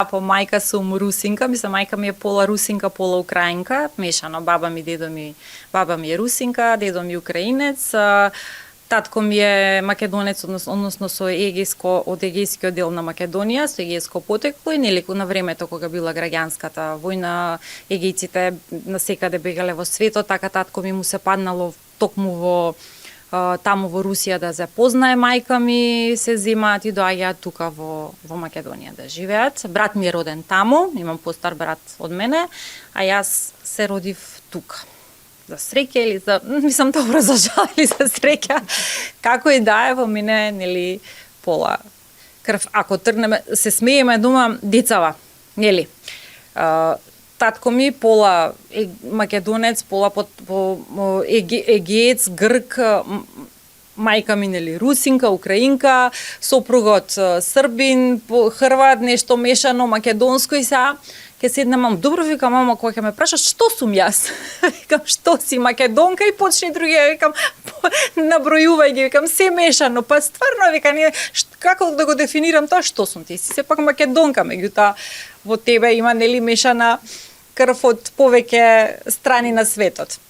по мајка сум русинка, мислам мајка ми е пола русинка, пола украинка, мешано, баба ми е русинка, дедо ми украинец, татко ми е македонец, односно со од егејскиот дел на Македонија, со егејско потекло и нели на времето кога била граѓанската војна, егејците насекаде бегале во светот, така татко ми му се паднало токму во таму во Русија да запознае мајка ми, се земаат и доаѓаат тука во Македонија да живеат. Брат ми е роден таму, имам постар брат од мене, а јас се родив тука. За среќа или за, мислам добро за жал или за среќа, како и да е во мене, нели, пола крв. Ако тргнеме, се смееме дома децава, нели. Татко ми пола македонец, пола егеец, грк, мајка ми нели русинка, украинка, сопругот србин, хрват, нешто мешано македонско и сега ќе седнам, мам, добро, викам, мама, кога ќе ме прашаш што сум јас? Викам, што си македонка и почни другија, викам, набројувај ги, викам, се мешано, па стварно, викам, како да го дефинирам тоа, што сум ти? Си сепак македонка, меѓутоа во тебе има нели мешана крв од повеќе страни на светот.